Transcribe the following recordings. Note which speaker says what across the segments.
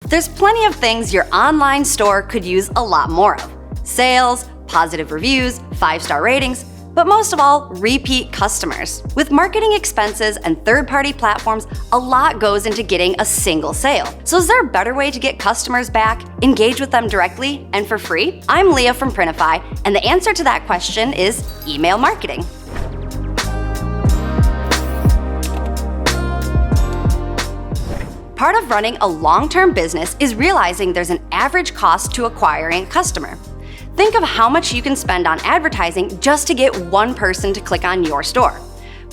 Speaker 1: There's plenty of things your online store could use a lot more of. Sales, positive reviews, 5-star ratings, but most of all, repeat customers. With marketing expenses and third-party platforms, a lot goes into getting a single sale. So is there a better way to get customers back, engage with them directly, and for free? I'm Leah from Printify, and the answer to that question is email marketing. Part of running a long-term business is realizing there's an average cost to acquiring a customer. Think of how much you can spend on advertising just to get one person to click on your store.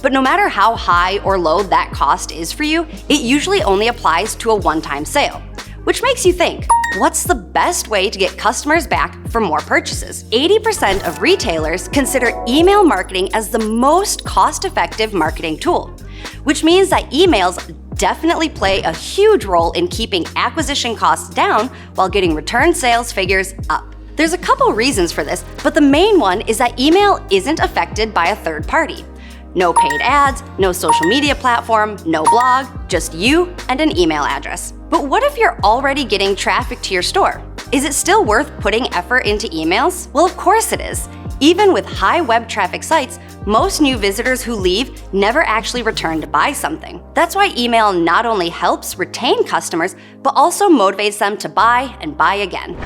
Speaker 1: But no matter how high or low that cost is for you, it usually only applies to a one-time sale. Which makes you think, what's the best way to get customers back for more purchases? 80% of retailers consider email marketing as the most cost-effective marketing tool, which means that emails definitely play a huge role in keeping acquisition costs down while getting return sales figures up. There's a couple reasons for this, but the main one is that email isn't affected by a third party. No paid ads, no social media platform, no blog, just you and an email address. But what if you're already getting traffic to your store? Is it still worth putting effort into emails? Well, of course it is. Even with high web traffic sites, most new visitors who leave never actually return to buy something. That's why email not only helps retain customers, but also motivates them to buy and buy again.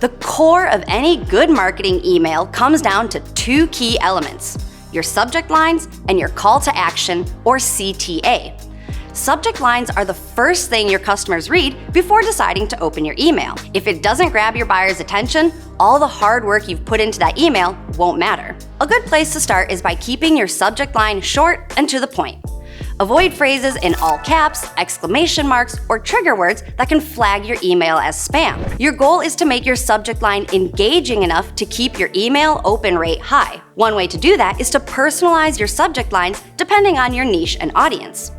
Speaker 1: The core of any good marketing email comes down to two key elements: your subject lines and your call to action, or CTA. Subject lines are the first thing your customers read before deciding to open your email. If it doesn't grab your buyer's attention, all the hard work you've put into that email won't matter. A good place to start is by keeping your subject line short and to the point. Avoid phrases in all caps, exclamation marks, or trigger words that can flag your email as spam. Your goal is to make your subject line engaging enough to keep your email open rate high. One way to do that is to personalize your subject lines depending on your niche and audience.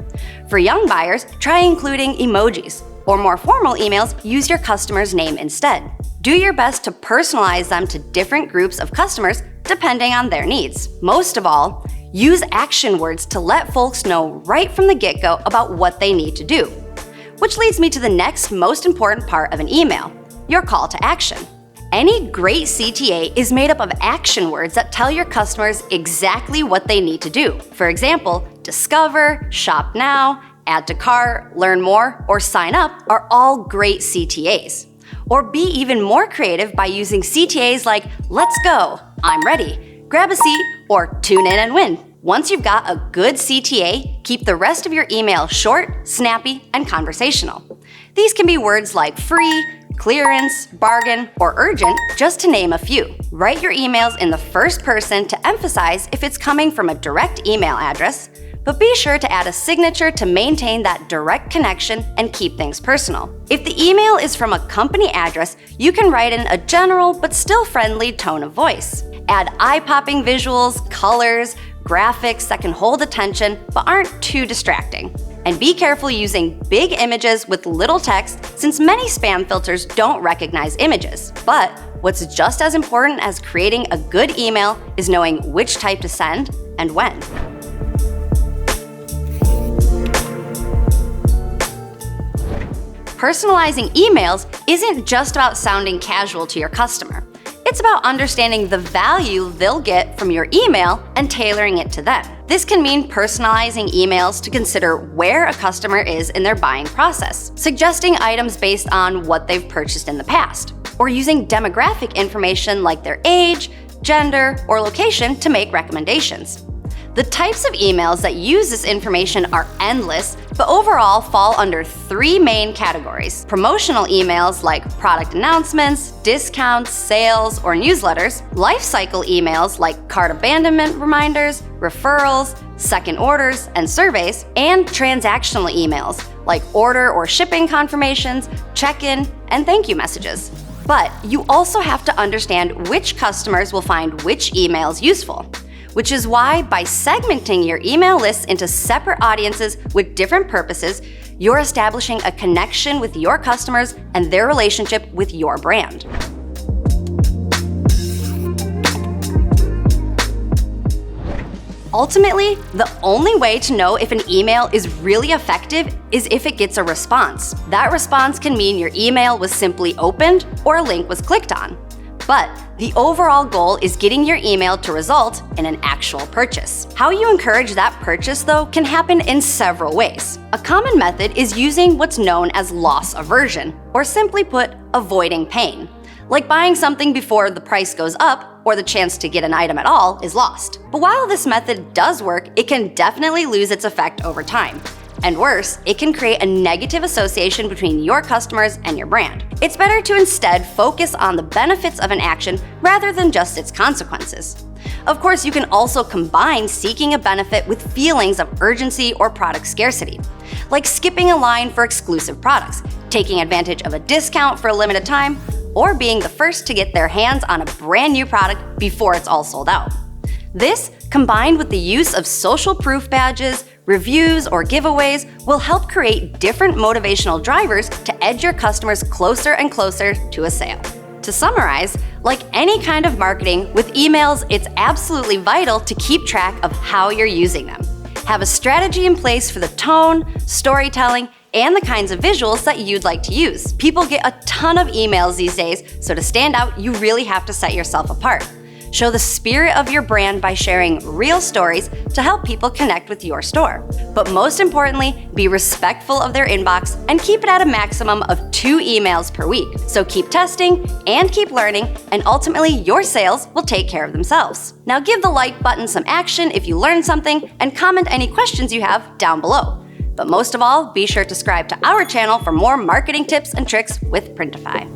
Speaker 1: For young buyers, try including emojis, or more formal emails, use your customer's name instead. Do your best to personalize them to different groups of customers depending on their needs. Most of all, use action words to let folks know right from the get-go about what they need to do. Which leads me to the next most important part of an email, your call to action. Any great CTA is made up of action words that tell your customers exactly what they need to do. For example, discover, shop now, add to cart, learn more, or sign up are all great CTAs. Or be even more creative by using CTAs like let's go, I'm ready, grab a seat, or tune in and win. Once you've got a good CTA, keep the rest of your email short, snappy, and conversational. These can be words like free, clearance, bargain, or urgent, just to name a few. Write your emails in the first person to emphasize if it's coming from a direct email address, but be sure to add a signature to maintain that direct connection and keep things personal. If the email is from a company address, you can write in a general but still friendly tone of voice. Add eye-popping visuals, colors, graphics that can hold attention but aren't too distracting. And be careful using big images with little text, since many spam filters don't recognize images. But what's just as important as creating a good email is knowing which type to send and when. Personalizing emails isn't just about sounding casual to your customer. It's about understanding the value they'll get from your email and tailoring it to them. This can mean personalizing emails to consider where a customer is in their buying process, suggesting items based on what they've purchased in the past, or using demographic information like their age, gender, or location to make recommendations. The types of emails that use this information are endless, but overall fall under three main categories: promotional emails like product announcements, discounts, sales, or newsletters, lifecycle emails like cart abandonment reminders, referrals, second orders, and surveys, and transactional emails like order or shipping confirmations, check-in, and thank you messages. But you also have to understand which customers will find which emails useful. Which is why, by segmenting your email lists into separate audiences with different purposes, you're establishing a connection with your customers and their relationship with your brand. Ultimately, the only way to know if an email is really effective is if it gets a response. That response can mean your email was simply opened or a link was clicked on. But the overall goal is getting your email to result in an actual purchase. How you encourage that purchase, though, can happen in several ways. A common method is using what's known as loss aversion, or simply put, avoiding pain. Like buying something before the price goes up or the chance to get an item at all is lost. But while this method does work, it can definitely lose its effect over time. And worse, it can create a negative association between your customers and your brand. It's better to instead focus on the benefits of an action rather than just its consequences. Of course, you can also combine seeking a benefit with feelings of urgency or product scarcity, like skipping a line for exclusive products, taking advantage of a discount for a limited time, or being the first to get their hands on a brand new product before it's all sold out. This, combined with the use of social proof badges, reviews, or giveaways, will help create different motivational drivers to edge your customers closer and closer to a sale. To summarize, like any kind of marketing, with emails, it's absolutely vital to keep track of how you're using them. Have a strategy in place for the tone, storytelling, and the kinds of visuals that you'd like to use. People get a ton of emails these days, so to stand out, you really have to set yourself apart. Show the spirit of your brand by sharing real stories to help people connect with your store. But most importantly, be respectful of their inbox and keep it at a maximum of 2 emails per week. So keep testing and keep learning, and ultimately your sales will take care of themselves. Now give the like button some action if you learned something, and comment any questions you have down below. But most of all, be sure to subscribe to our channel for more marketing tips and tricks with Printify.